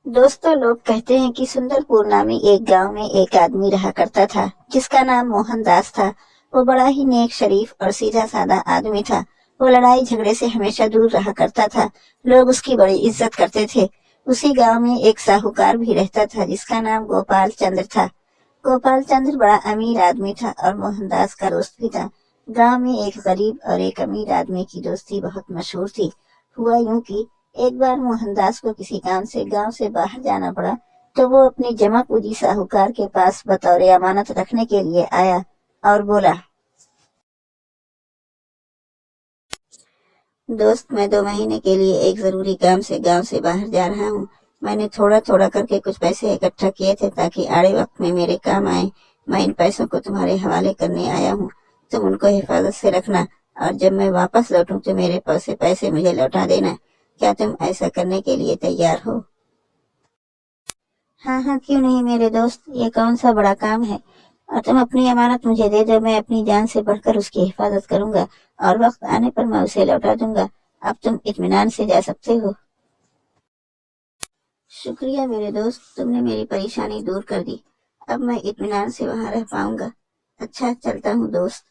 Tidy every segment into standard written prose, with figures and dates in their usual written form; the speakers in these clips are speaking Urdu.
دوستوں، لوگ کہتے ہیں کہ سندر پور نامی ایک گاؤں میں ایک آدمی رہا کرتا تھا جس کا نام موہن داس تھا۔ وہ بڑا ہی نیک، شریف اور سیدھا سادہ آدمی تھا۔ وہ لڑائی جھگڑے سے ہمیشہ دور رہا کرتا تھا۔ لوگ اس کی بڑی عزت کرتے تھے۔ اسی گاؤں میں ایک ساہوکار بھی رہتا تھا جس کا نام گوپال چندر تھا۔ گوپال چندر بڑا امیر آدمی تھا اور موہن داس کا دوست بھی تھا۔ گاؤں میں ایک غریب اور ایک امیر آدمی کی دوستی بہت مشہور تھی۔ ہوا یوں کہ ایک بار موہن داس کو کسی کام سے گاؤں سے باہر جانا پڑا، تو وہ اپنی جمع پوجی ساہوکار کے پاس بطور امانت رکھنے کے لیے آیا اور بولا، دوست، میں 2 مہینے کے لیے ایک ضروری کام سے گاؤں سے باہر جا رہا ہوں۔ میں نے تھوڑا تھوڑا کر کے کچھ پیسے اکٹھا کیے تھے تاکہ آڑے وقت میں میرے کام آئے۔ میں ان پیسوں کو تمہارے حوالے کرنے آیا ہوں۔ تم ان کو حفاظت سے رکھنا اور جب میں واپس لوٹوں تو میرے پیسے مجھے لوٹا دینا۔ کیا تم ایسا کرنے کے لیے تیار ہو؟ ہاں ہاں، کیوں نہیں میرے دوست، یہ کون سا بڑا کام ہے؟ اور تم اپنی امانت مجھے دے دو، میں اپنی جان سے بڑھ کر اس کی حفاظت کروں گا اور وقت آنے پر میں اسے لوٹا دوں گا۔ اب تم اطمینان سے جا سکتے ہو۔ شکریہ میرے دوست، تم نے میری پریشانی دور کر دی۔ اب میں اطمینان سے وہاں رہ پاؤں گا۔ اچھا، چلتا ہوں دوست۔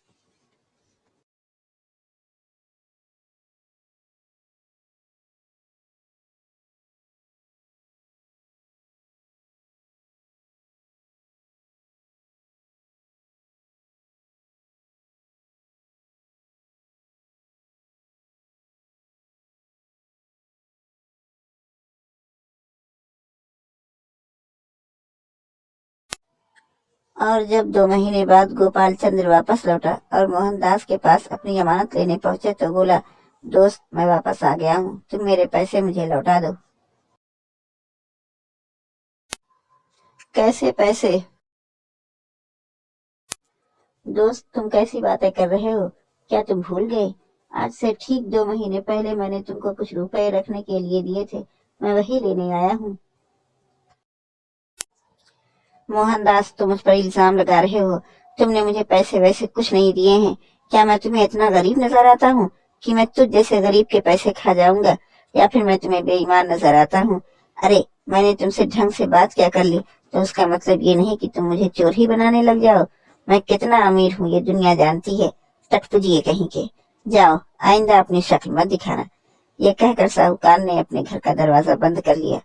اور جب 2 مہینے بعد گوپال چندر واپس لوٹا اور موہن داس کے پاس اپنی امانت لینے پہنچے تو بولا، دوست، میں واپس آ گیا ہوں، تم میرے پیسے مجھے لوٹا دو۔ کیسے پیسے؟ دوست، تم کیسی باتیں کر رہے ہو؟ کیا تم بھول گئے؟ آج سے ٹھیک 2 مہینے پہلے میں نے تم کو کچھ روپے رکھنے کے لیے دیے تھے، میں وہی لینے آیا ہوں۔ موہن داس، تم مجھ پر الزام لگا رہے ہو۔ تم نے مجھے پیسے ویسے کچھ نہیں دیے ہیں۔ کیا میں تمہیں اتنا غریب نظر آتا ہوں کہ میں تجھ جیسے غریب کے پیسے کھا جاؤں گا، یا پھر میں تمہیں بے ایمان نظر آتا ہوں؟ ارے، میں نے تم سے ڈھنگ سے بات کیا کر لی تو اس کا مطلب یہ نہیں کہ تم مجھے چور ہی بنانے لگ جاؤ۔ میں کتنا امیر ہوں یہ دنیا جانتی ہے، ٹٹ پجیے کہیں کے۔ جاؤ، آئندہ اپنی شکل مت دکھانا۔ یہ کہہ کر ساہوکار نے اپنے گھر کا دروازہ بند کر لیا۔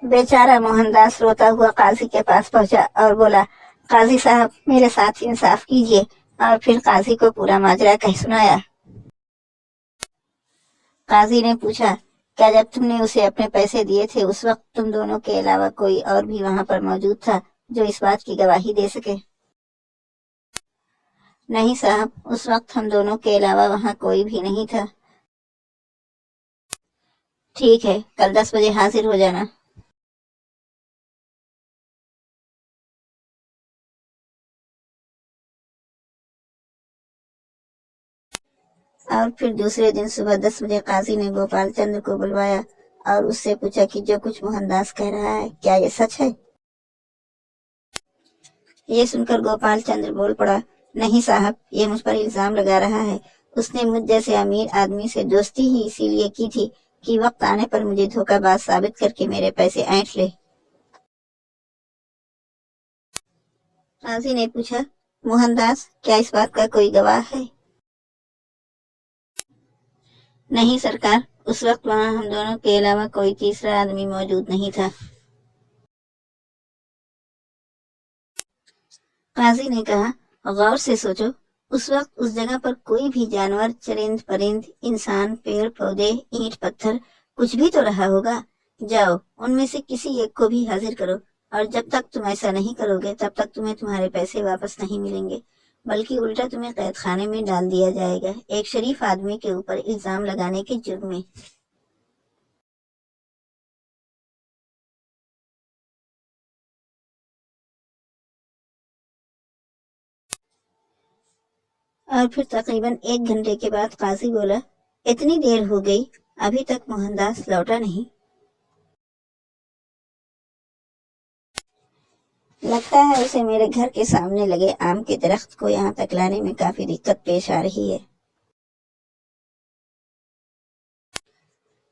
بیچارہ موہن داس روتا ہوا قاضی کے پاس پہنچا اور بولا، قاضی صاحب، میرے ساتھ انصاف کیجیے۔ اور پھر قاضی کو پورا ماجرا کہہ سنایا۔ قاضی نے پوچھا، کیا جب تم نے اسے اپنے پیسے دیے تھے اس وقت تم دونوں کے علاوہ کوئی اور بھی وہاں پر موجود تھا جو اس بات کی گواہی دے سکے؟ نہیں صاحب، اس وقت ہم دونوں کے علاوہ وہاں کوئی بھی نہیں تھا۔ ٹھیک ہے، کل 10 بجے حاضر ہو جانا۔ اور پھر دوسرے دن صبح 10 بجے قاضی نے گوپال چندر کو بلوایا اور اس سے پوچھا کہ جو کچھ موہن داس کہہ رہا ہے کیا یہ سچ ہے؟ یہ سن کر گوپال چندر بول پڑا، نہیں صاحب، یہ مجھ پر الزام لگا رہا ہے۔ اس نے مجھ جیسے امیر آدمی سے دوستی ہی اسی لیے کی تھی کہ وقت آنے پر مجھے دھوکہ باز ثابت کر کے میرے پیسے اینٹھ لے۔ قاضی نے پوچھا، موہن داس، کیا اس بات کا کوئی گواہ ہے؟ نہیں سرکار، اس وقت وہاں ہم دونوں کے علاوہ کوئی تیسرا آدمی موجود نہیں تھا۔ قاضی نے کہا، غور سے سوچو، اس وقت اس جگہ پر کوئی بھی جانور، چرند پرند، انسان، پیڑ پودے، اینٹ پتھر، کچھ بھی تو رہا ہوگا۔ جاؤ، ان میں سے کسی ایک کو بھی حاضر کرو، اور جب تک تم ایسا نہیں کرو گے تب تک تمہیں تمہارے پیسے واپس نہیں ملیں گے، بلکہ الٹا تمہیں قید خانے میں ڈال دیا جائے گا، ایک شریف آدمی کے اوپر الزام لگانے کے جرم میں۔ اور پھر تقریباً 1 گھنٹے کے بعد قاضی بولا، اتنی دیر ہو گئی، ابھی تک موہن داس لوٹا نہیں۔ لگتا ہے اسے میرے گھر کے سامنے لگے آم کے درخت کو یہاں تک لانے میں کافی دقت پیش آ رہی ہے۔